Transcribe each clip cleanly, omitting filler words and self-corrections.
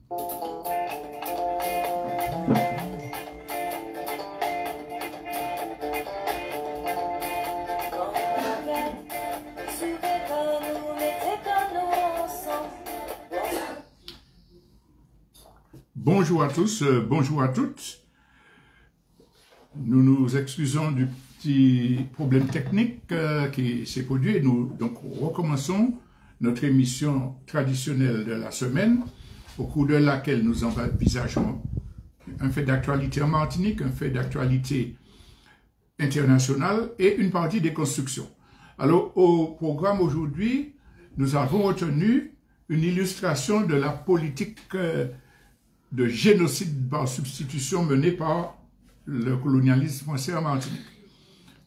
Bonjour à tous, bonjour à toutes. Nous nous excusons du petit problème technique qui s'est produit. Nous donc recommençons notre émission traditionnelle de la semaine, au cours de laquelle nous envisageons un fait d'actualité en Martinique, un fait d'actualité internationale et une partie des constructions. Alors, au programme aujourd'hui, nous avons retenu une illustration de la politique de génocide par substitution menée par le colonialisme français en Martinique.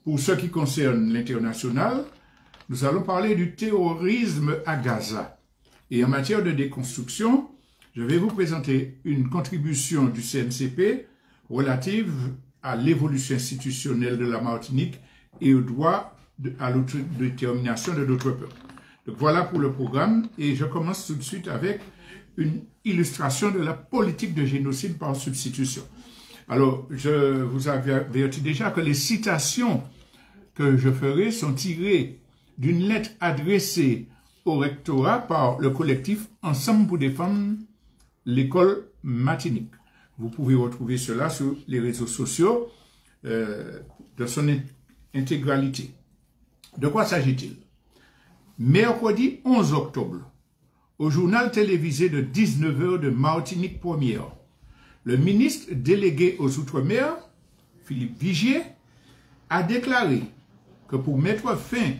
Pour ce qui concerne l'international, nous allons parler du terrorisme à Gaza. Et en matière de déconstruction, je vais vous présenter une contribution du CNCP relative à l'évolution institutionnelle de la Martinique et au droit à l'autodétermination de notre peuple. Donc voilà pour le programme et je commence tout de suite avec une illustration de la politique de génocide par substitution. Alors, je vous avais averti déjà que les citations que je ferai sont tirées d'une lettre adressée au rectorat par le collectif Ensemble pour défendre l'école Martinique. Vous pouvez retrouver cela sur les réseaux sociaux de son intégralité. De quoi s'agit-il? Mercredi 11 octobre, au journal télévisé de 19h de Martinique Première, le ministre délégué aux Outre-mer, Philippe Vigier, a déclaré que pour mettre fin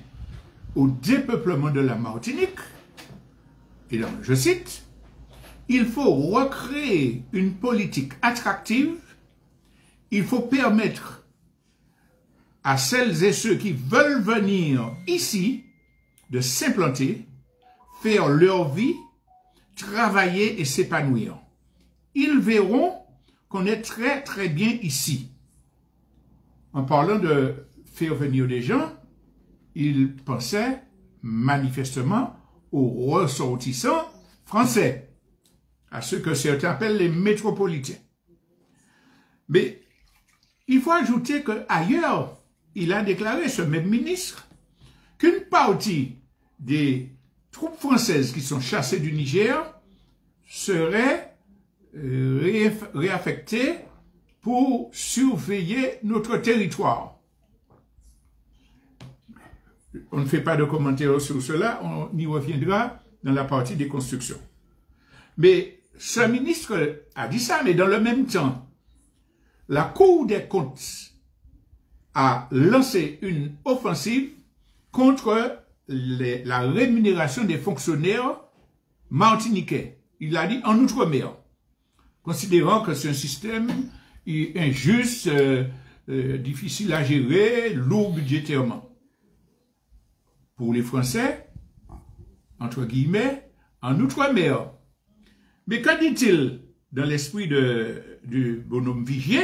au dépeuplement de la Martinique, et donc, je cite, il faut recréer une politique attractive, il faut permettre à celles et ceux qui veulent venir ici de s'implanter, faire leur vie, travailler et s'épanouir. Ils verront qu'on est très très bien ici. En parlant de faire venir des gens, ils pensaient manifestement aux ressortissants français, à ceux que certains appellent les métropolitains. Mais il faut ajouter qu'ailleurs, il a déclaré, ce même ministre, qu'une partie des troupes françaises qui sont chassées du Niger seraient réaffectées pour surveiller notre territoire. On ne fait pas de commentaires sur cela, on y reviendra dans la partie des constructions. Mais ce ministre a dit ça, mais dans le même temps, la Cour des comptes a lancé une offensive contre la rémunération des fonctionnaires martiniquais. Il a dit en Outre-mer, considérant que c'est un système injuste, difficile à gérer, lourd budgétairement. Pour les Français, entre guillemets, en Outre-mer. Mais que dit-il dans l'esprit du bonhomme Vigier?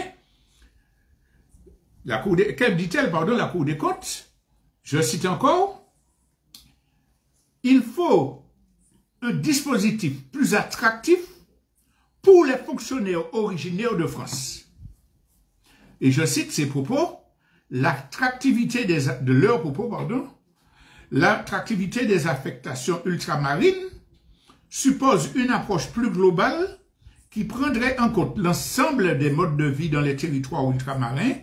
Que dit-elle, pardon, la Cour des comptes? Je cite encore. Il faut un dispositif plus attractif pour les fonctionnaires originaires de France. Et je cite ces propos, l'attractivité de leurs propos, pardon, l'attractivité des affectations ultramarines suppose une approche plus globale qui prendrait en compte l'ensemble des modes de vie dans les territoires ultramarins,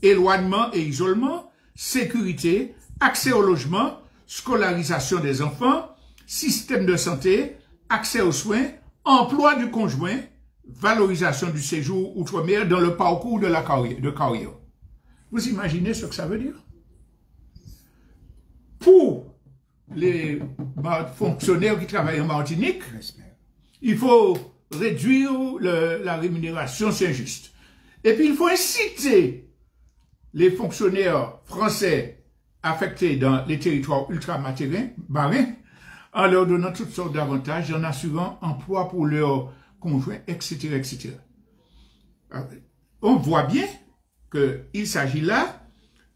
éloignement et isolement, sécurité, accès au logement, scolarisation des enfants, système de santé, accès aux soins, emploi du conjoint, valorisation du séjour outre-mer dans le parcours de carrière. Vous imaginez ce que ça veut dire? Pour les fonctionnaires qui travaillent en Martinique, il faut réduire la rémunération, c'est injuste. Et puis il faut inciter les fonctionnaires français affectés dans les territoires ultramarins en leur donnant toutes sortes d'avantages, en assurant emploi pour leurs conjoints, etc., etc. On voit bien qu'il s'agit là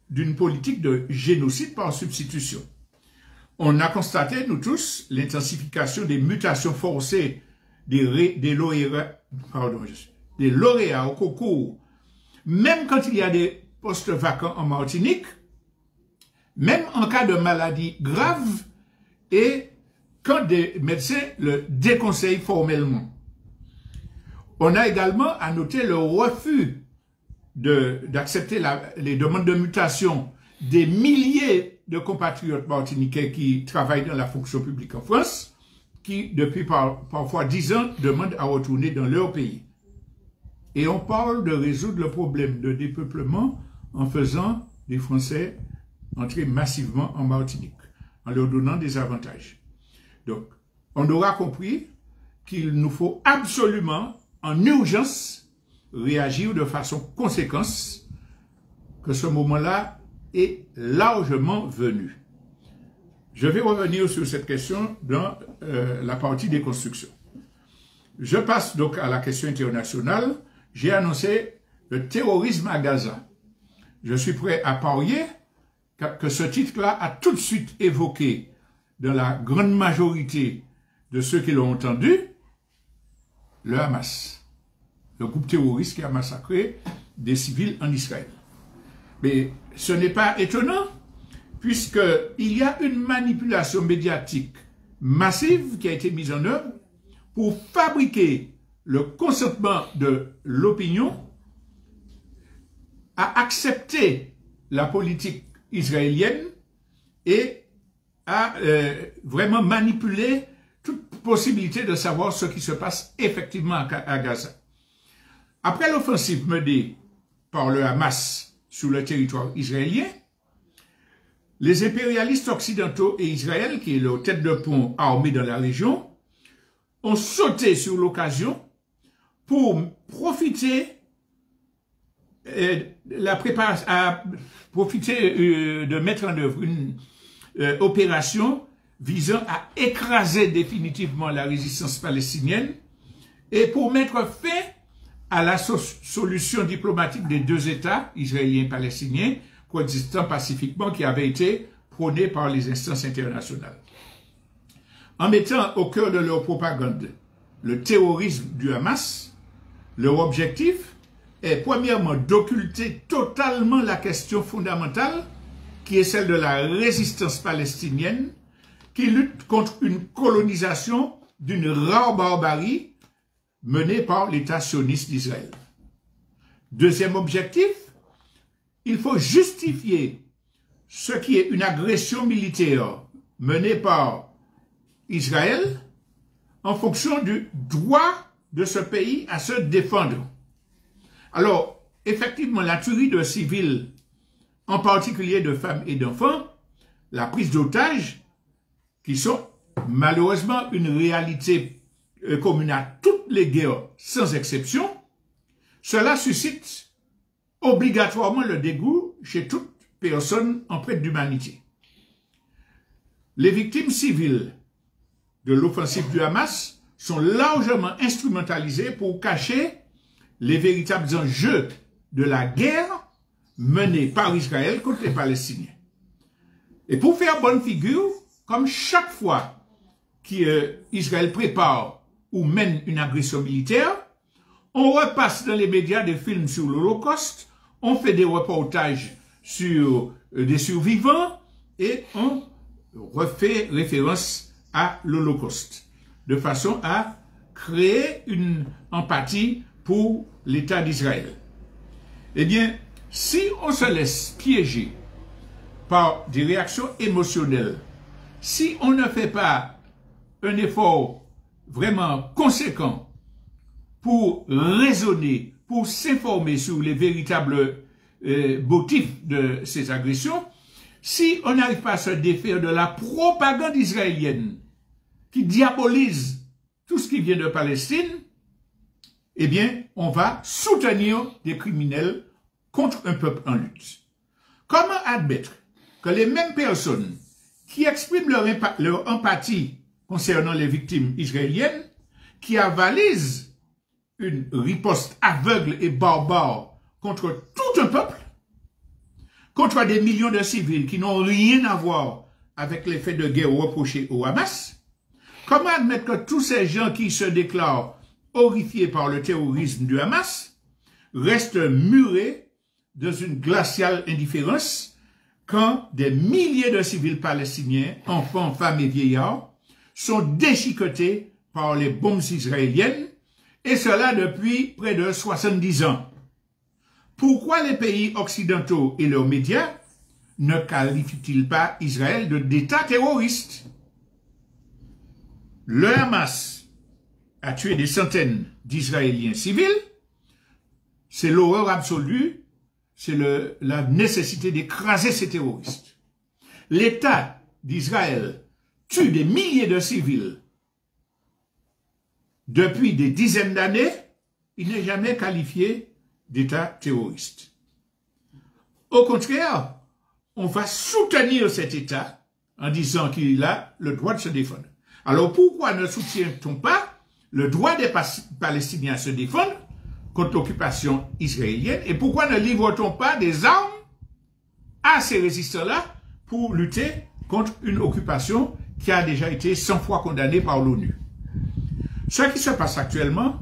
d'une politique de génocide par substitution. On a constaté, nous tous, l'intensification des mutations forcées des lauréats au concours, même quand il y a des postes vacants en Martinique, même en cas de maladie grave, et quand des médecins le déconseillent formellement. On a également à noter le refus d'accepter les demandes de mutation des milliers de compatriotes martiniquais qui travaillent dans la fonction publique en France, qui, depuis parfois 10 ans, demandent à retourner dans leur pays. Et on parle de résoudre le problème de dépeuplement en faisant des Français entrer massivement en Martinique, en leur donnant des avantages. Donc, on aura compris qu'il nous faut absolument, en urgence, réagir de façon conséquente, que ce moment-là est largement venu. Je vais revenir sur cette question dans la partie des constructions. Je passe donc à la question internationale. J'ai annoncé le terrorisme à Gaza. Je suis prêt à parier que ce titre-là a tout de suite évoqué, dans la grande majorité de ceux qui l'ont entendu, le Hamas, le groupe terroriste qui a massacré des civils en Israël. Mais ce n'est pas étonnant, puisqu'il y a une manipulation médiatique massive qui a été mise en œuvre pour fabriquer le consentement de l'opinion à accepter la politique israélienne et à vraiment manipuler toute possibilité de savoir ce qui se passe effectivement à Gaza. Après l'offensive menée par le Hamas sur le territoire israélien, les impérialistes occidentaux et Israël, qui est leur tête de pont armée dans la région, ont sauté sur l'occasion pour profiter de mettre en œuvre une opération visant à écraser définitivement la résistance palestinienne et pour mettre fin à la solution diplomatique des deux États, israéliens et palestiniens, coexistant pacifiquement, qui avait été prônée par les instances internationales. En mettant au cœur de leur propagande le terrorisme du Hamas, leur objectif est premièrement d'occulter totalement la question fondamentale qui est celle de la résistance palestinienne qui lutte contre une colonisation d'une rare barbarie menée par l'État sioniste d'Israël. Deuxième objectif, il faut justifier ce qui est une agression militaire menée par Israël en fonction du droit de ce pays à se défendre. Alors, effectivement, la tuerie de civils, en particulier de femmes et d'enfants, la prise d'otages, qui sont malheureusement une réalité commune à toutes les guerres, sans exception, cela suscite obligatoirement le dégoût chez toute personne empreinte d'humanité. Les victimes civiles de l'offensive du Hamas sont largement instrumentalisées pour cacher les véritables enjeux de la guerre menée par Israël contre les Palestiniens. Et pour faire bonne figure, comme chaque fois qu'Israël prépare ou mène une agression militaire, on repasse dans les médias des films sur l'Holocauste, on fait des reportages sur des survivants et on refait référence à l'Holocauste, de façon à créer une empathie pour l'État d'Israël. Eh bien, si on se laisse piéger par des réactions émotionnelles, si on ne fait pas un effort vraiment conséquent pour raisonner, pour s'informer sur les véritables motifs de ces agressions, si on n'arrive pas à se défaire de la propagande israélienne qui diabolise tout ce qui vient de Palestine, eh bien, on va soutenir des criminels contre un peuple en lutte. Comment admettre que les mêmes personnes qui expriment leur empathie concernant les victimes israéliennes, qui avalisent une riposte aveugle et barbare contre tout un peuple, contre des millions de civils qui n'ont rien à voir avec les faits de guerre reprochés au Hamas, Comment admettre que tous ces gens qui se déclarent horrifiés par le terrorisme du Hamas restent murés dans une glaciale indifférence quand des milliers de civils palestiniens, enfants, femmes et vieillards, sont déchiquetés par les bombes israéliennes, et cela depuis près de 70 ans. Pourquoi les pays occidentaux et leurs médias ne qualifient-ils pas Israël d'État terroriste? Le Hamas a tué des centaines d'Israéliens civils. C'est l'horreur absolue, c'est la nécessité d'écraser ces terroristes. L'État d'Israël tue des milliers de civils depuis des dizaines d'années. Il n'est jamais qualifié d'État terroriste. Au contraire, on va soutenir cet État en disant qu'il a le droit de se défendre. Alors pourquoi ne soutient-on pas le droit des Palestiniens à se défendre contre l'occupation israélienne, et pourquoi ne livre-t-on pas des armes à ces résistants-là pour lutter contre une occupation qui a déjà été 100 fois condamnée par l'ONU? Ce qui se passe actuellement,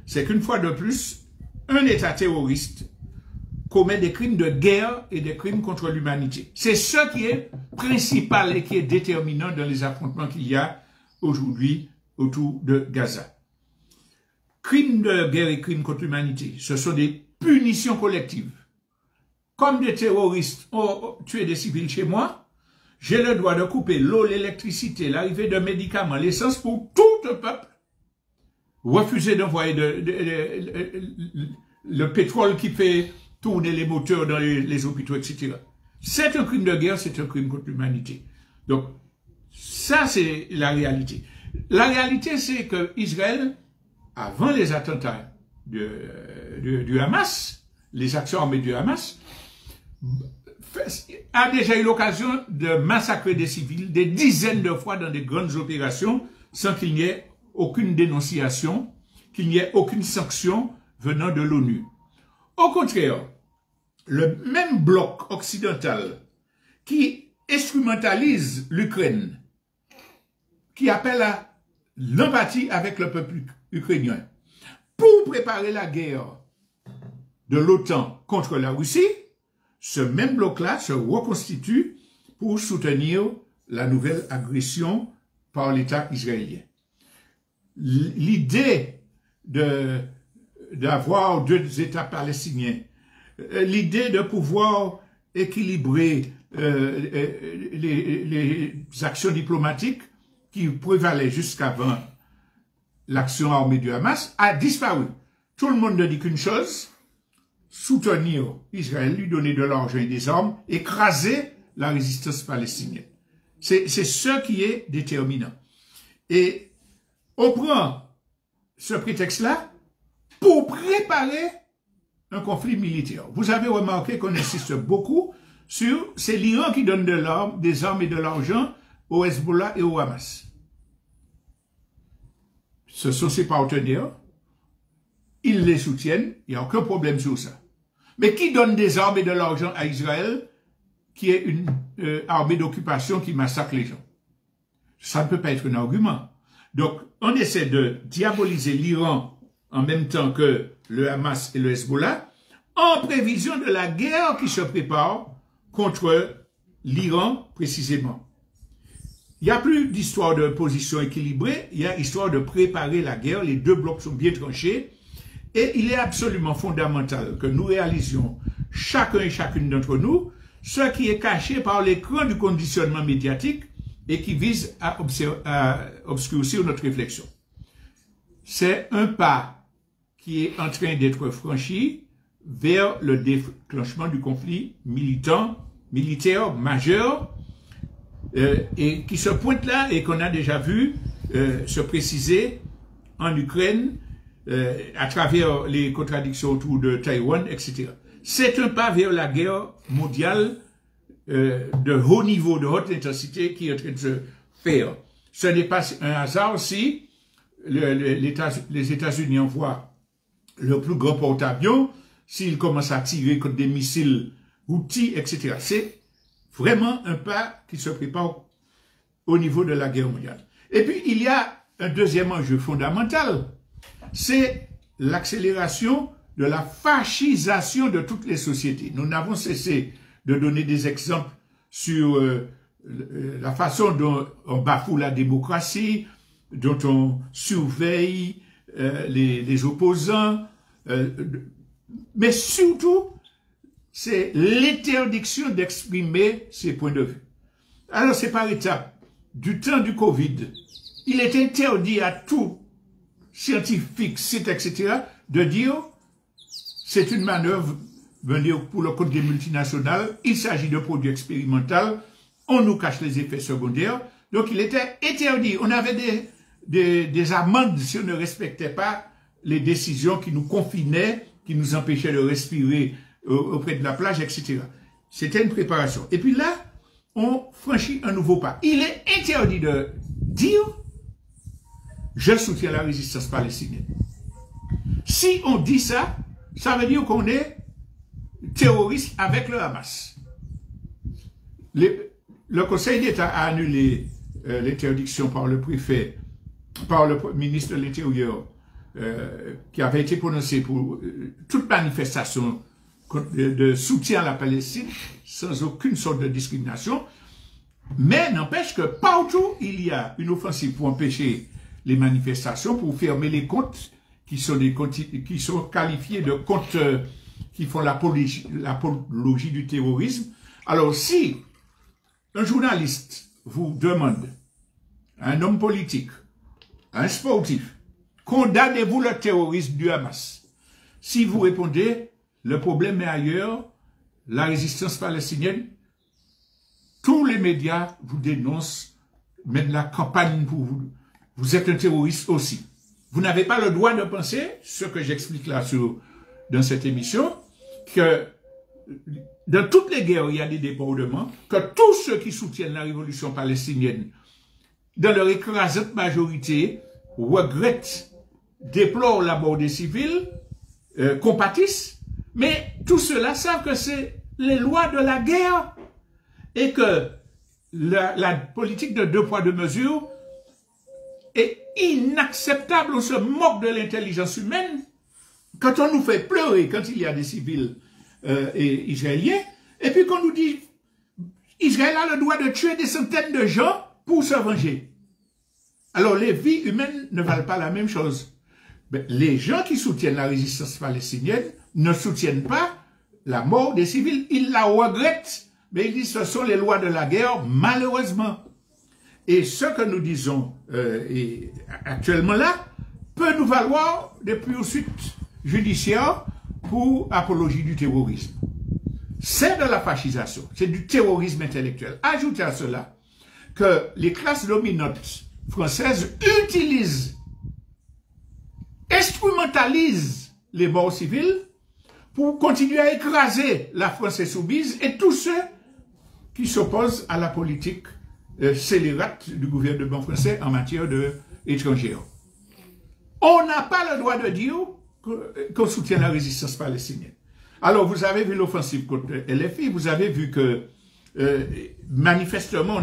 c'est qu'une fois de plus, un État terroriste commet des crimes de guerre et des crimes contre l'humanité. C'est ce qui est principal et qui est déterminant dans les affrontements qu'il y a aujourd'hui autour de Gaza. Crimes de guerre et crimes contre l'humanité, ce sont des punitions collectives. Comme des terroristes ont tué des civils chez moi, j'ai le droit de couper l'eau, l'électricité, l'arrivée de médicaments, l'essence pour tout le peuple. Refuser d'envoyer le pétrole qui fait tourner les moteurs dans les hôpitaux, etc. C'est un crime de guerre, c'est un crime contre l'humanité. Donc, ça, c'est la réalité. La réalité, c'est que Israël, avant les attentats du Hamas, les actions armées du Hamas, a déjà eu l'occasion de massacrer des civils des dizaines de fois dans des grandes opérations sans qu'il n'y ait aucune dénonciation, qu'il n'y ait aucune sanction venant de l'ONU. Au contraire, le même bloc occidental qui instrumentalise l'Ukraine, qui appelle à l'empathie avec le peuple ukrainien, pour préparer la guerre de l'OTAN contre la Russie, ce même bloc-là se reconstitue pour soutenir la nouvelle agression par l'État israélien. L'idée d'avoir deux États palestiniens, l'idée de pouvoir équilibrer les actions diplomatiques qui prévalaient jusqu'avant l'action armée du Hamas a disparu. Tout le monde ne dit qu'une chose: soutenir Israël, lui donner de l'argent et des armes, écraser la résistance palestinienne. C'est ce qui est déterminant. Et on prend ce prétexte-là pour préparer un conflit militaire. Vous avez remarqué qu'on insiste beaucoup sur c'est l'Iran qui donne des armes et de l'argent au Hezbollah et au Hamas. Ce sont ses partenaires, ils les soutiennent, il n'y a aucun problème sur ça. Mais qui donne des armes et de l'argent à Israël, qui est une armée d'occupation qui massacre les gens? Ça ne peut pas être un argument. Donc, on essaie de diaboliser l'Iran en même temps que le Hamas et le Hezbollah, en prévision de la guerre qui se prépare contre l'Iran précisément. Il n'y a plus d'histoire de position équilibrée, il y a histoire de préparer la guerre, les deux blocs sont bien tranchés, et il est absolument fondamental que nous réalisions, chacun et chacune d'entre nous, ce qui est caché par l'écran du conditionnement médiatique et qui vise à obscurcir notre réflexion. C'est un pas qui est en train d'être franchi vers le déclenchement du conflit militaire majeur, et qui se pointe là et qu'on a déjà vu se préciser en Ukraine à travers les contradictions autour de Taïwan, etc. C'est un pas vers la guerre mondiale de haut niveau, de haute intensité qui est en train de se faire. Ce n'est pas un hasard si les États-Unis envoient le plus grand porte-avions, s'ils commencent à tirer contre des missiles Houthis, etc. C'est vraiment un pas qui se prépare au niveau de la guerre mondiale. Et puis, il y a un deuxième enjeu fondamental, c'est l'accélération de la fascisation de toutes les sociétés. Nous n'avons cessé de donner des exemples sur la façon dont on bafoue la démocratie, dont on surveille les opposants, mais surtout, c'est l'interdiction d'exprimer ses points de vue. Alors, c'est par étapes. Du temps du Covid, il est interdit à tout scientifique, site, etc., de dire c'est une manœuvre pour le compte des multinationales, il s'agit de produits expérimentaux, on nous cache les effets secondaires. Donc, il était interdit. On avait des amendes si on ne respectait pas les décisions qui nous confinaient, qui nous empêchaient de respirer auprès de la plage, etc. C'était une préparation. Et puis là, on franchit un nouveau pas. Il est interdit de dire « Je soutiens la résistance palestinienne ». Si on dit ça, ça veut dire qu'on est terroriste avec le Hamas. Le Conseil d'État a annulé l'interdiction par le préfet, par le ministre de l'Intérieur, qui avait été prononcée pour toute manifestation de soutien à la Palestine, sans aucune sorte de discrimination, mais n'empêche que partout il y a une offensive pour empêcher les manifestations, pour fermer les comptes qui sont qualifiés de comptes qui font l'apologie du terrorisme. Alors si un journaliste vous demande, un homme politique, un sportif, condamnez-vous le terrorisme du Hamas? Si vous répondez, le problème est ailleurs, la résistance palestinienne, tous les médias vous dénoncent, mènent la campagne pour vous. Vous êtes un terroriste aussi. Vous n'avez pas le droit de penser, ce que j'explique là dans cette émission, que dans toutes les guerres, il y a des débordements, que tous ceux qui soutiennent la révolution palestinienne, dans leur écrasante majorité, regrettent, déplorent la mort des civils, compatissent, mais tout cela savent que c'est les lois de la guerre et que la politique de 2 poids 2 mesures est inacceptable. On se moque de l'intelligence humaine quand on nous fait pleurer quand il y a des civils israéliens, et puis qu'on nous dit Israël a le droit de tuer des centaines de gens pour se venger. Alors les vies humaines ne valent pas la même chose. Mais les gens qui soutiennent la résistance palestinienne ne soutiennent pas la mort des civils. Ils la regrettent, mais ils disent que ce sont les lois de la guerre, malheureusement. Et ce que nous disons actuellement là peut nous valoir des poursuites judiciaires pour apologie du terrorisme. C'est de la fascisation, c'est du terrorisme intellectuel. Ajoutez à cela que les classes dominantes françaises utilisent, instrumentalisent les morts civils pour continuer à écraser la France insoumise et tous ceux qui s'opposent à la politique scélérate du gouvernement français en matière étrangère. On n'a pas le droit de dire qu'on soutient la résistance palestinienne. Alors, vous avez vu l'offensive contre LFI, vous avez vu que manifestement,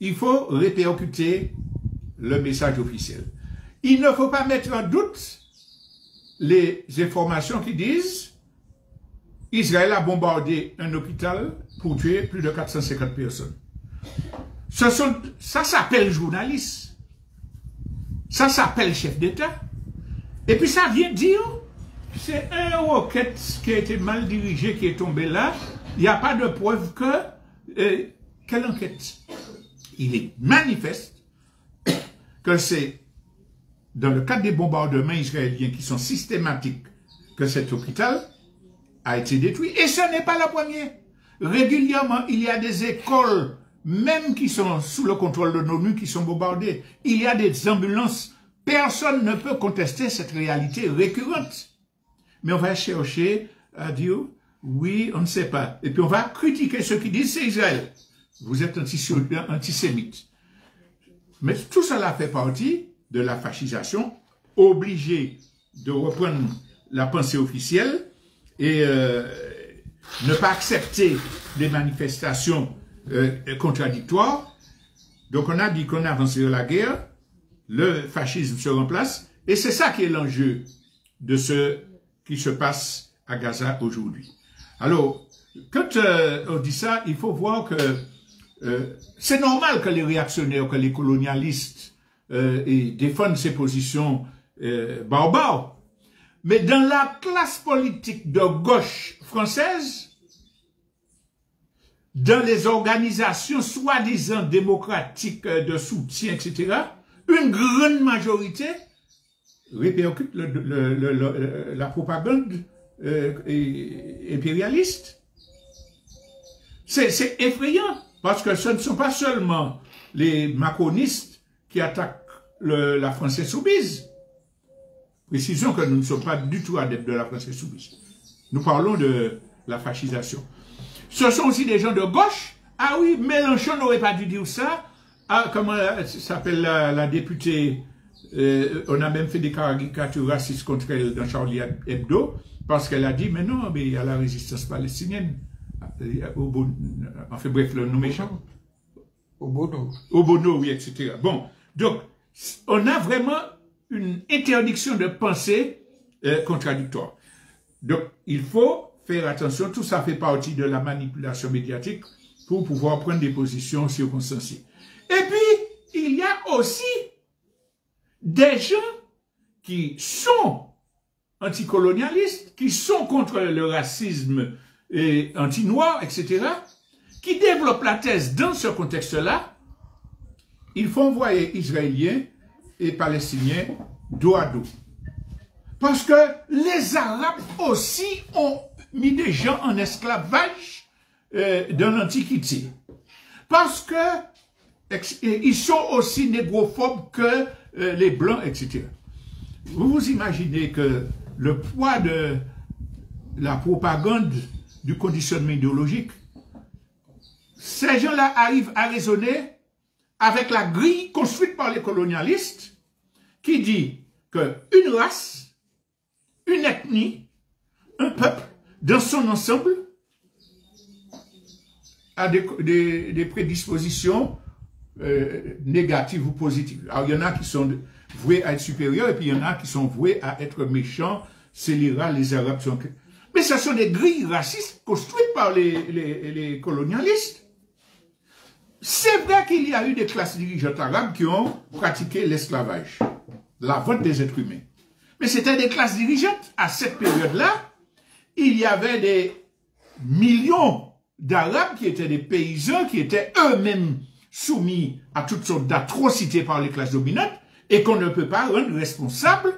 il faut répercuter le message officiel. Il ne faut pas mettre en doute les informations qui disent Israël a bombardé un hôpital pour tuer plus de 450 personnes. Ça s'appelle journaliste. Ça s'appelle chef d'État. Et puis ça vient dire, c'est un roquette qui a été mal dirigé, qui est tombé là. Il n'y a pas de preuve que... quelle enquête? Il est manifeste que c'est dans le cadre des bombardements israéliens qui sont systématiques que cet hôpital a été détruit. Et ce n'est pas la première. Régulièrement, il y a des écoles, même qui sont sous le contrôle de l'ONU, qui sont bombardées. Il y a des ambulances. Personne ne peut contester cette réalité récurrente. Mais on va chercher à dire, oui, on ne sait pas. Et puis on va critiquer ceux qui disent, c'est Israël. Vous êtes antisémite. Mais tout cela fait partie de la fascisation, obligé de reprendre la pensée officielle et ne pas accepter des manifestations contradictoires. Donc on a dit qu'on avance vers la guerre, le fascisme se remplace, et c'est ça qui est l'enjeu de ce qui se passe à Gaza aujourd'hui. Alors, quand on dit ça, il faut voir que c'est normal que les réactionnaires, que les colonialistes défendent ces positions barbares. Mais dans la classe politique de gauche française, dans les organisations soi-disant démocratiques de soutien, etc., une grande majorité répercute la propagande impérialiste. C'est effrayant, parce que ce ne sont pas seulement les macronistes qui attaquent la France insoumise. Précisons que nous ne sommes pas du tout adeptes de la France insoumise. Nous parlons de la fascisation. Ce sont aussi des gens de gauche. Ah oui, Mélenchon n'aurait pas dû dire ça. Ah, comment s'appelle la députée, on a même fait des caricatures racistes contre elle dans Charlie Hebdo, parce qu'elle a dit, mais non, mais il y a la résistance palestinienne. Enfin bref, le nom méchant. Obono, oui, etc. Bon, donc, on a vraiment une interdiction de pensée contradictoire. Donc, il faut faire attention, tout ça fait partie de la manipulation médiatique pour pouvoir prendre des positions circonstanciées. Et puis, il y a aussi des gens qui sont anticolonialistes, qui sont contre le racisme et anti-noir, etc., qui développent la thèse dans ce contexte-là. Ils font envoyer Israéliens et Palestiniens dos à dos. Parce que les Arabes aussi ont mis des gens en esclavage dans l'Antiquité. Parce que ils sont aussi négrophobes que les Blancs, etc. Vous vous imaginez que le poids de la propagande du conditionnement idéologique, ces gens-là arrivent à raisonner avec la grille construite par les colonialistes qui dit qu'une race, une ethnie, un peuple, dans son ensemble, a des prédispositions négatives ou positives. Alors, il y en a qui sont voués à être supérieurs et puis il y en a qui sont voués à être méchants, scélérats, les Arabes sont... Mais ce sont des grilles racistes construites par les colonialistes. C'est vrai qu'il y a eu des classes dirigeantes arabes qui ont pratiqué l'esclavage, la vente des êtres humains. Mais c'était des classes dirigeantes. À cette période-là, il y avait des millions d'Arabes qui étaient des paysans, qui étaient eux-mêmes soumis à toutes sortes d'atrocités par les classes dominantes et qu'on ne peut pas rendre responsables,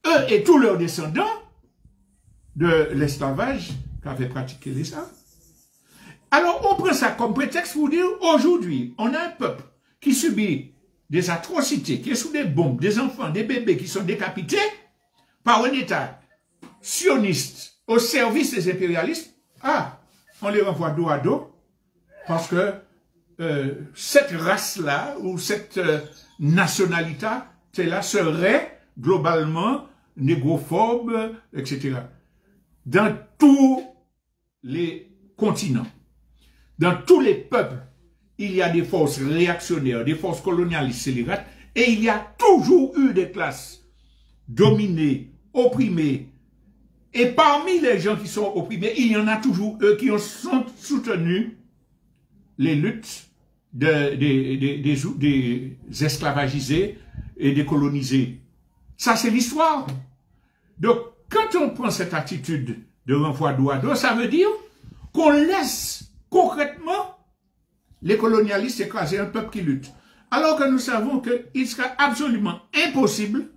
eux et tous leurs descendants, de l'esclavage qu'avaient pratiqué les Arabes. Alors, on prend ça comme prétexte pour dire, aujourd'hui, on a un peuple qui subit des atrocités, qui est sous des bombes, des enfants, des bébés qui sont décapités par un État sioniste au service des impérialistes. Ah, on les renvoie dos à dos parce que cette race-là ou cette nationalité-là serait globalement négrophobe, etc. Dans tous les continents, dans tous les peuples, il y a des forces réactionnaires, des forces colonialistes scélérates, et il y a toujours eu des classes dominées, opprimées. Et parmi les gens qui sont opprimés, il y en a toujours eux qui ont soutenu les luttes des esclavagisés et des colonisés. Ça, c'est l'histoire. Donc, quand on prend cette attitude de renvoi dos à dos, ça veut dire qu'on laisse concrètement les colonialistes écraser un peuple qui lutte. Alors que nous savons qu'il sera absolument impossible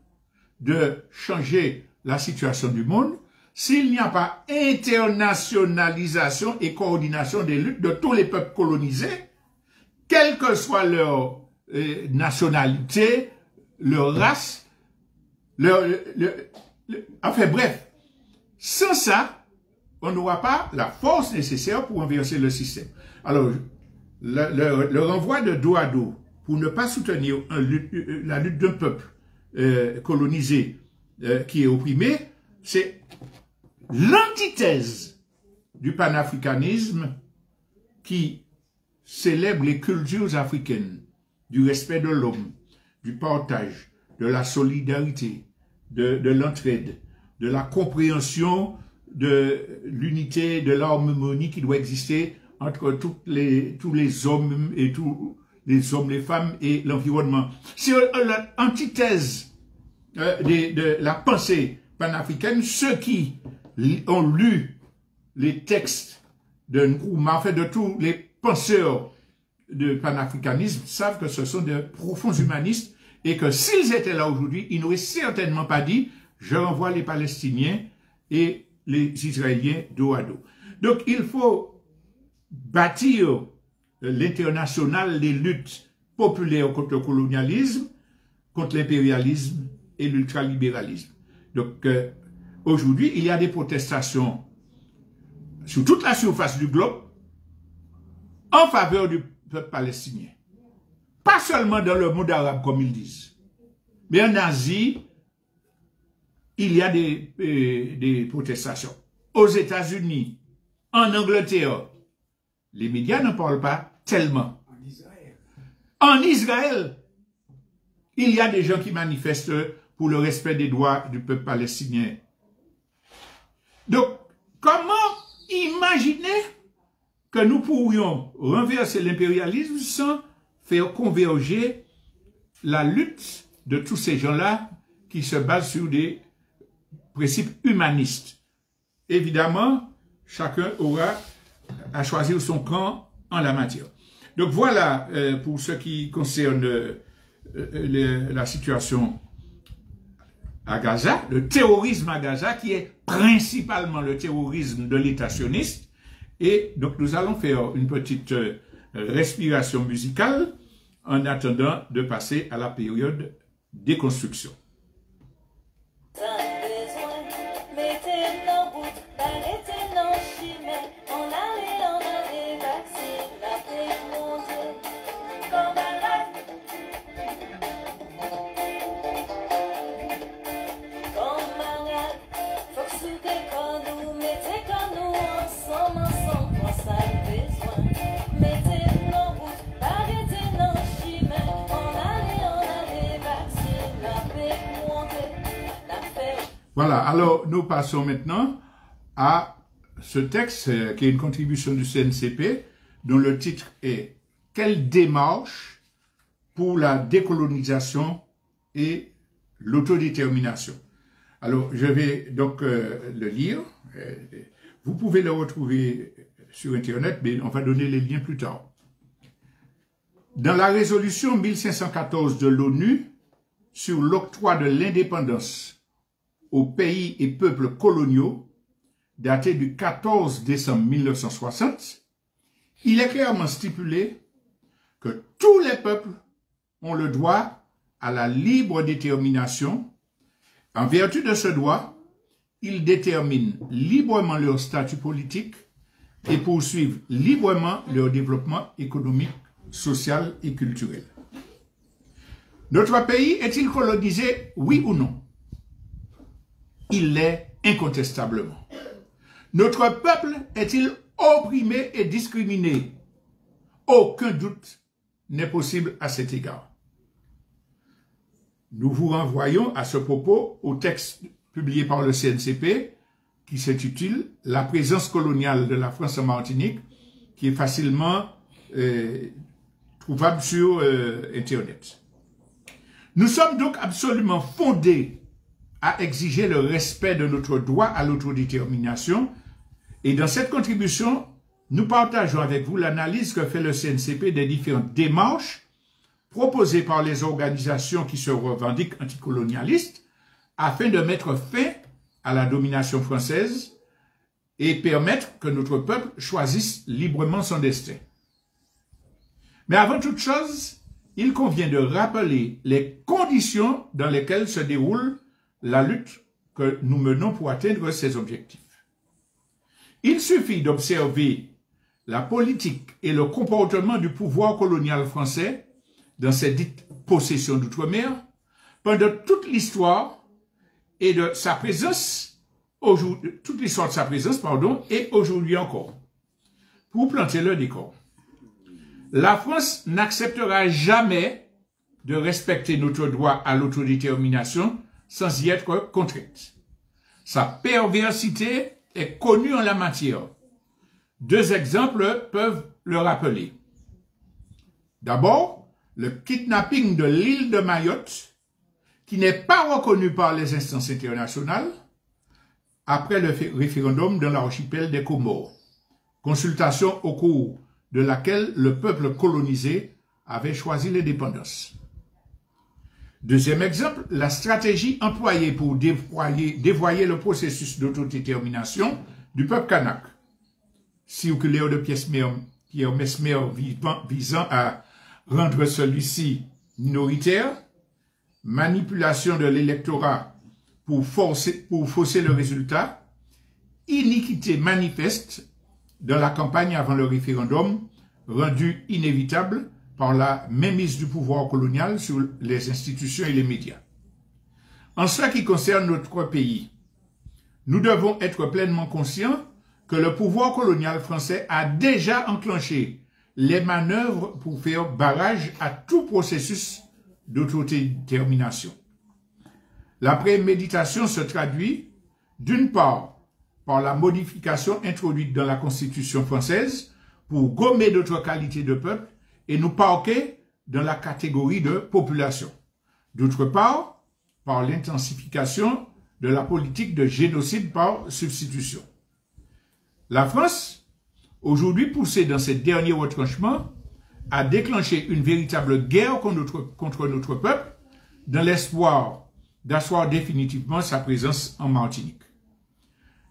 de changer la situation du monde s'il n'y a pas internationalisation et coordination des luttes de tous les peuples colonisés, quelle que soit leur nationalité, leur race, enfin bref, sans ça, on n'aura pas la force nécessaire pour inverser le système. Alors, le renvoi de dos à dos pour ne pas soutenir la lutte d'un peuple colonisé qui est opprimé, c'est l'antithèse du panafricanisme qui célèbre les cultures africaines, du respect de l'homme, du partage, de la solidarité, de l'entraide, de la compréhension de l'unité, de l'harmonie qui doit exister entre tous les hommes et tous les hommes, les femmes et l'environnement. C'est l'antithèse de la pensée panafricaine. Ceux qui ont lu les textes de Nkrumah, en fait de tous les penseurs de panafricanisme, savent que ce sont de profonds humanistes et que s'ils étaient là aujourd'hui, ils n'auraient certainement pas dit « je renvoie les Palestiniens et les Israéliens dos à dos ». Donc il faut bâtir l'international des luttes populaires contre le colonialisme, contre l'impérialisme et l'ultralibéralisme. Donc aujourd'hui, il y a des protestations sur toute la surface du globe en faveur du peuple palestinien. Pas seulement dans le monde arabe, comme ils disent, mais en Asie, il y a des protestations. Aux États-Unis, en Angleterre, les médias ne parlent pas tellement. En Israël, il y a des gens qui manifestent pour le respect des droits du peuple palestinien. Donc, comment imaginer que nous pourrions renverser l'impérialisme sans faire converger la lutte de tous ces gens-là qui se basent sur des principes humanistes? Évidemment, chacun aura à choisir son camp en la matière. Donc voilà pour ce qui concerne la situation à Gaza, le terrorisme à Gaza, qui est principalement le terrorisme de l'État sioniste. Et donc nous allons faire une petite respiration musicale en attendant de passer à la période déconstruction. Voilà, alors nous passons maintenant à ce texte qui est une contribution du CNCP dont le titre est « Quelle démarche pour la décolonisation et l'autodétermination ?» Alors, je vais donc le lire. Vous pouvez le retrouver sur Internet, mais on va donner les liens plus tard. Dans la résolution 1514 de l'ONU sur l'octroi de l'indépendance aux pays et peuples coloniaux, daté du 14 décembre 1960, il est clairement stipulé que tous les peuples ont le droit à la libre détermination. En vertu de ce droit, ils déterminent librement leur statut politique et poursuivent librement leur développement économique, social et culturel. Notre pays est-il colonisé, oui ou non? Il l'est incontestablement. Notre peuple est-il opprimé et discriminé? Aucun doute n'est possible à cet égard. Nous vous renvoyons à ce propos au texte publié par le CNCP qui s'intitule « La présence coloniale de la France en Martinique » qui est facilement trouvable sur Internet. Nous sommes donc absolument fondés à exiger le respect de notre droit à l'autodétermination. Et dans cette contribution, nous partageons avec vous l'analyse que fait le CNCP des différentes démarches proposées par les organisations qui se revendiquent anticolonialistes afin de mettre fin à la domination française et permettre que notre peuple choisisse librement son destin. Mais avant toute chose, il convient de rappeler les conditions dans lesquelles se déroule la lutte que nous menons pour atteindre ces objectifs. Il suffit d'observer la politique et le comportement du pouvoir colonial français dans ces dites possessions d'outre-mer pendant toute l'histoire et de sa présence, toute l'histoire de sa présence, et aujourd'hui encore, pour planter le décor. La France n'acceptera jamais de respecter notre droit à l'autodétermination sans y être contrainte. Sa perversité est connue en la matière. 2 exemples peuvent le rappeler. D'abord, le kidnapping de l'île de Mayotte, qui n'est pas reconnu par les instances internationales, après le référendum dans l'archipel des Comores, consultation au cours de laquelle le peuple colonisé avait choisi l'indépendance. Deuxième exemple, la stratégie employée pour dévoyer le processus d'autodétermination du peuple kanak. Circulaire de Pierre Mesmer visant à rendre celui-ci minoritaire, manipulation de l'électorat pour fausser le résultat, iniquité manifeste dans la campagne avant le référendum, rendue inévitable par la mainmise du pouvoir colonial sur les institutions et les médias. En ce qui concerne notre pays, nous devons être pleinement conscients que le pouvoir colonial français a déjà enclenché les manœuvres pour faire barrage à tout processus d'autodétermination. La préméditation se traduit, d'une part, par la modification introduite dans la Constitution française pour gommer notre qualité de peuple et nous parquer dans la catégorie de population. D'autre part, par l'intensification de la politique de génocide par substitution. La France, aujourd'hui poussée dans ses derniers retranchements, a déclenché une véritable guerre contre notre peuple dans l'espoir d'asseoir définitivement sa présence en Martinique.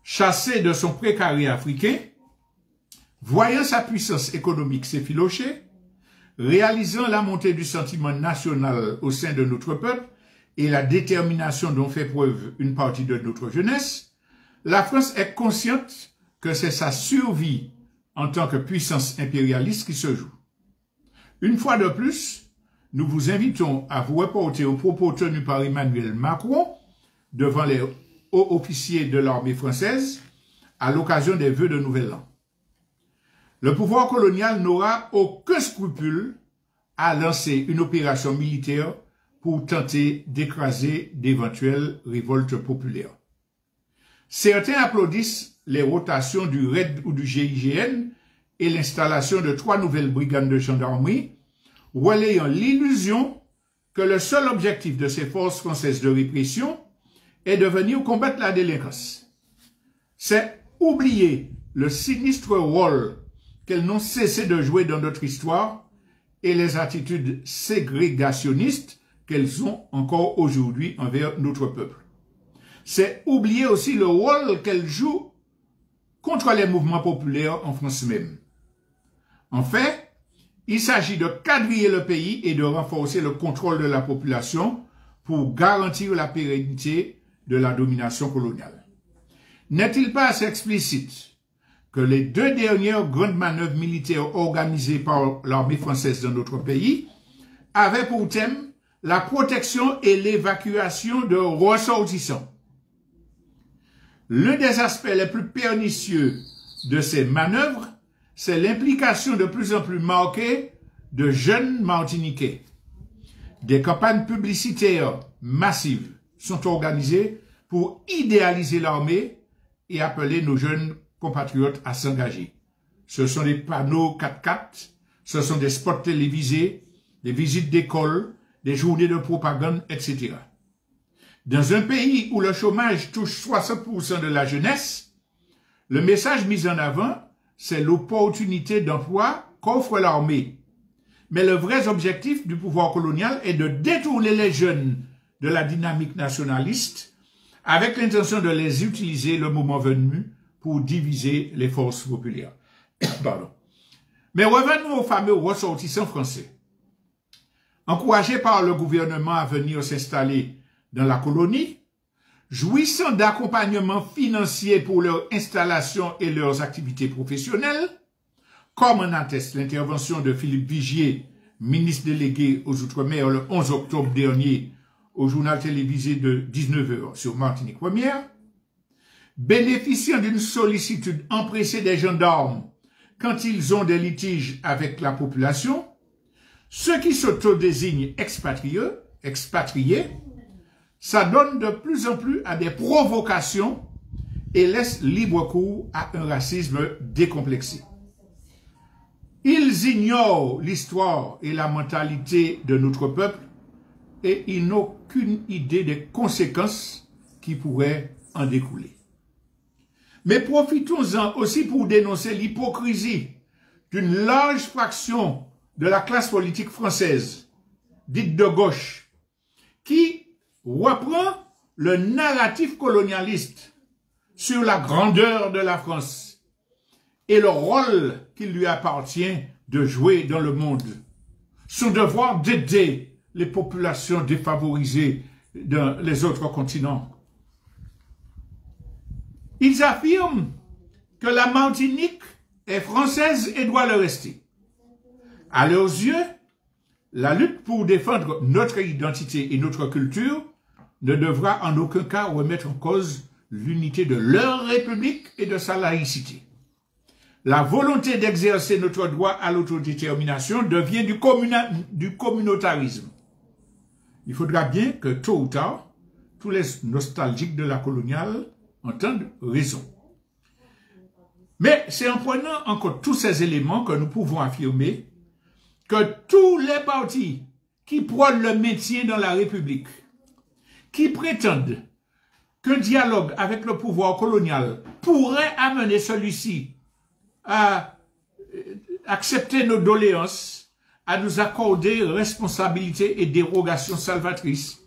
Chassé de son précaré africain, voyant sa puissance économique s'effilocher, réalisant la montée du sentiment national au sein de notre peuple et la détermination dont fait preuve une partie de notre jeunesse, la France est consciente que c'est sa survie en tant que puissance impérialiste qui se joue. Une fois de plus, nous vous invitons à vous reporter aux propos tenus par Emmanuel Macron devant les hauts officiers de l'armée française à l'occasion des vœux de Nouvel An. Le pouvoir colonial n'aura aucun scrupule à lancer une opération militaire pour tenter d'écraser d'éventuelles révoltes populaires. Certains applaudissent les rotations du RAID ou du GIGN et l'installation de 3 nouvelles brigades de gendarmerie, relayant l'illusion que le seul objectif de ces forces françaises de répression est de venir combattre la délinquance. C'est oublier le sinistre rôle qu'elles n'ont cessé de jouer dans notre histoire et les attitudes ségrégationnistes qu'elles ont encore aujourd'hui envers notre peuple. C'est oublier aussi le rôle qu'elles jouent contre les mouvements populaires en France même. En fait, il s'agit de quadriller le pays et de renforcer le contrôle de la population pour garantir la pérennité de la domination coloniale. N'est-il pas assez explicite que les 2 dernières grandes manœuvres militaires organisées par l'armée française dans notre pays avaient pour thème la protection et l'évacuation de ressortissants? L'un des aspects les plus pernicieux de ces manœuvres, c'est l'implication de plus en plus marquée de jeunes Martiniquais. Des campagnes publicitaires massives sont organisées pour idéaliser l'armée et appeler nos jeunes compatriotes à s'engager. Ce sont des panneaux 4x4, ce sont des spots télévisés, des visites d'école, des journées de propagande, etc. Dans un pays où le chômage touche 60% de la jeunesse, le message mis en avant, c'est l'opportunité d'emploi qu'offre l'armée. Mais le vrai objectif du pouvoir colonial est de détourner les jeunes de la dynamique nationaliste avec l'intention de les utiliser le moment venu pour diviser les forces populaires. Pardon. Mais revenons aux fameux ressortissants français. Encouragés par le gouvernement à venir s'installer dans la colonie, jouissant d'accompagnement financier pour leur installation et leurs activités professionnelles, comme en atteste l'intervention de Philippe Vigier, ministre délégué aux Outre-mer le 11 octobre dernier au journal télévisé de 19h sur Martinique Première, bénéficiant d'une sollicitude empressée des gendarmes quand ils ont des litiges avec la population, ceux qui s'autodésignent expatriés, s'adonnent de plus en plus à des provocations et laissent libre cours à un racisme décomplexé. Ils ignorent l'histoire et la mentalité de notre peuple et ils n'ont aucune idée des conséquences qui pourraient en découler. Mais profitons-en aussi pour dénoncer l'hypocrisie d'une large fraction de la classe politique française, dite de gauche, qui reprend le narratif colonialiste sur la grandeur de la France et le rôle qu'il lui appartient de jouer dans le monde, son devoir d'aider les populations défavorisées dans les autres continents. Ils affirment que la Martinique est française et doit le rester. À leurs yeux, la lutte pour défendre notre identité et notre culture ne devra en aucun cas remettre en cause l'unité de leur République et de sa laïcité. La volonté d'exercer notre droit à l'autodétermination devient du communautarisme. Il faudra bien que, tôt ou tard, tous les nostalgiques de la coloniale entendent raison. Mais c'est en prenant en compte tous ces éléments que nous pouvons affirmer que tous les partis qui prônent le maintien dans la République, qui prétendent qu'un dialogue avec le pouvoir colonial pourrait amener celui-ci à accepter nos doléances, à nous accorder responsabilités et dérogations salvatrices,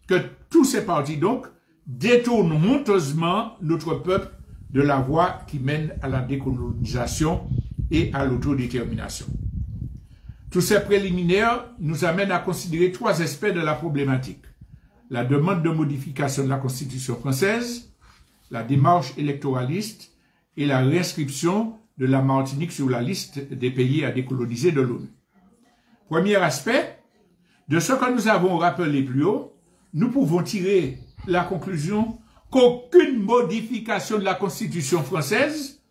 que tous ces partis donc détournent honteusement notre peuple de la voie qui mène à la décolonisation et à l'autodétermination. Tous ces préliminaires nous amènent à considérer trois aspects de la problématique. La demande de modification de la Constitution française, la démarche électoraliste et la réinscription de la Martinique sur la liste des pays à décoloniser de l'ONU. Premier aspect, de ce que nous avons rappelé plus haut, nous pouvons tirer la conclusion qu'aucune modification de la Constitution française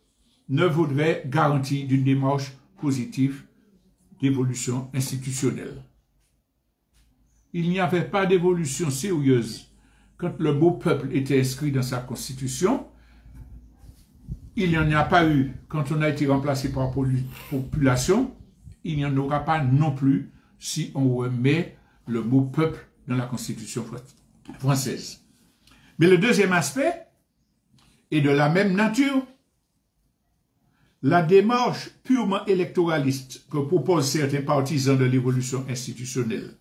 ne vaudrait garantie d'une démarche positive d'évolution institutionnelle. Il n'y avait pas d'évolution sérieuse quand le mot peuple était inscrit dans sa Constitution. Il n'y en a pas eu quand on a été remplacé par population. Il n'y en aura pas non plus si on remet le mot peuple dans la Constitution française. Mais le deuxième aspect est de la même nature. La démarche purement électoraliste que proposent certains partisans de l'évolution institutionnelle.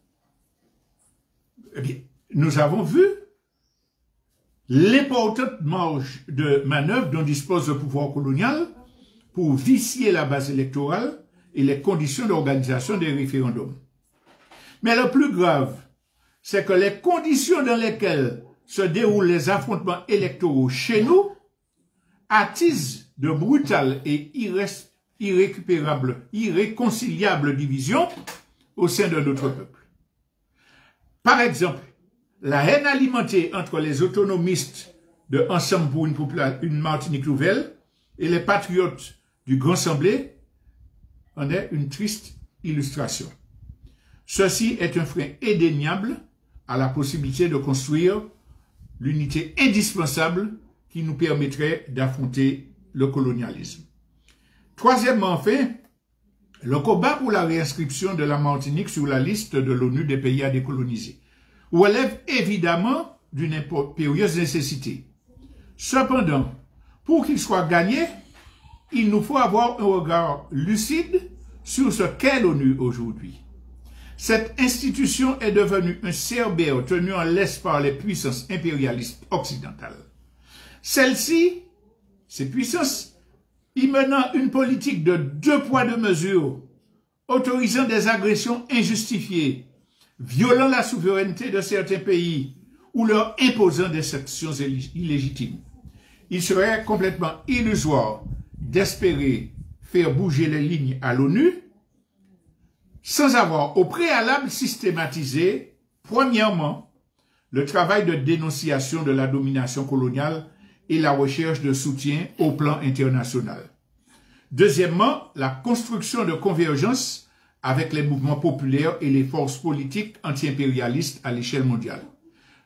Eh bien, nous avons vu l'importante marge de manœuvre dont dispose le pouvoir colonial pour vicier la base électorale et les conditions d'organisation des référendums. Mais le plus grave, c'est que les conditions dans lesquelles se déroulent les affrontements électoraux chez nous attisent de brutales et irréconciliables divisions au sein de notre peuple. Par exemple, la haine alimentée entre les autonomistes de Ensemble pour une Martinique nouvelle et les patriotes du Grand Semblé en est une triste illustration. Ceci est un frein indéniable à la possibilité de construire l'unité indispensable qui nous permettrait d'affronter le colonialisme. Troisièmement, enfin, le combat pour la réinscription de la Martinique sur la liste de l'ONU des pays à décoloniser relève évidemment d'une impérieuse nécessité. Cependant, pour qu'il soit gagné, il nous faut avoir un regard lucide sur ce qu'est l'ONU aujourd'hui. Cette institution est devenue un cerbère tenu en laisse par les puissances impérialistes occidentales. Celles-ci, ces puissances, y menant une politique de 2 poids 2 mesures, autorisant des agressions injustifiées, violant la souveraineté de certains pays ou leur imposant des sanctions illégitimes. Il serait complètement illusoire d'espérer faire bouger les lignes à l'ONU sans avoir au préalable systématisé, premièrement, le travail de dénonciation de la domination coloniale et la recherche de soutien au plan international. Deuxièmement, la construction de convergence avec les mouvements populaires et les forces politiques anti-impérialistes à l'échelle mondiale.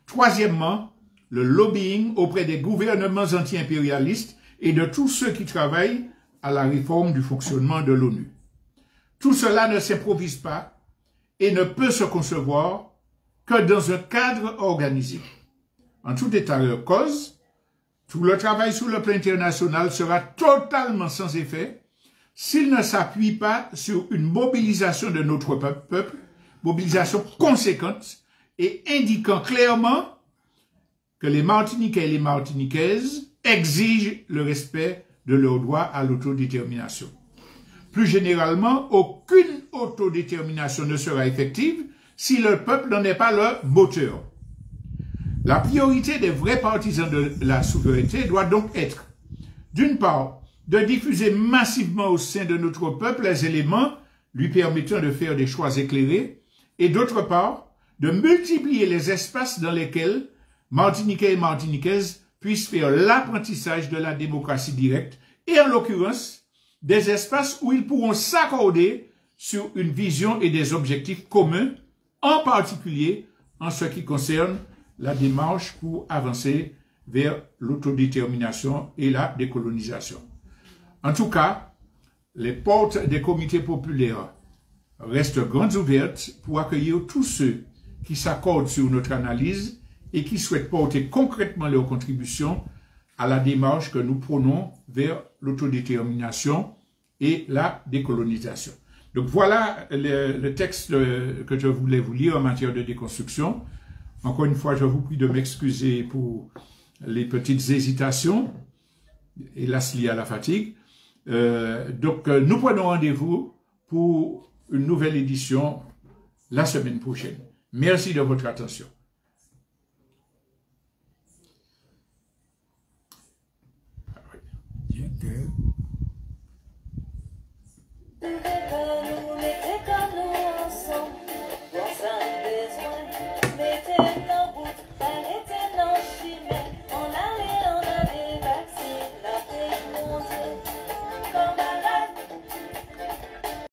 Troisièmement, le lobbying auprès des gouvernements anti-impérialistes et de tous ceux qui travaillent à la réforme du fonctionnement de l'ONU. Tout cela ne s'improvise pas et ne peut se concevoir que dans un cadre organisé. En tout état de cause, tout le travail sur le plan international sera totalement sans effet s'il ne s'appuie pas sur une mobilisation de notre peuple, mobilisation conséquente et indiquant clairement que les Martiniquais et les Martiniquaises exigent le respect de leur droit à l'autodétermination. Plus généralement, aucune autodétermination ne sera effective si le peuple n'en est pas le moteur. La priorité des vrais partisans de la souveraineté doit donc être, d'une part, de diffuser massivement au sein de notre peuple les éléments lui permettant de faire des choix éclairés, et d'autre part, de multiplier les espaces dans lesquels Martiniquais et Martiniquaises puissent faire l'apprentissage de la démocratie directe, et en l'occurrence, des espaces où ils pourront s'accorder sur une vision et des objectifs communs, en particulier en ce qui concerne la démarche pour avancer vers l'autodétermination et la décolonisation. En tout cas, les portes des comités populaires restent grandes ouvertes pour accueillir tous ceux qui s'accordent sur notre analyse et qui souhaitent porter concrètement leur contribution à la démarche que nous prônons vers l'autodétermination et la décolonisation. Donc voilà le texte que je voulais vous lire en matière de déconstruction. Encore une fois, je vous prie de m'excuser pour les petites hésitations, hélas liées à la fatigue. Nous prenons rendez-vous pour une nouvelle édition la semaine prochaine. Merci de votre attention. Bien que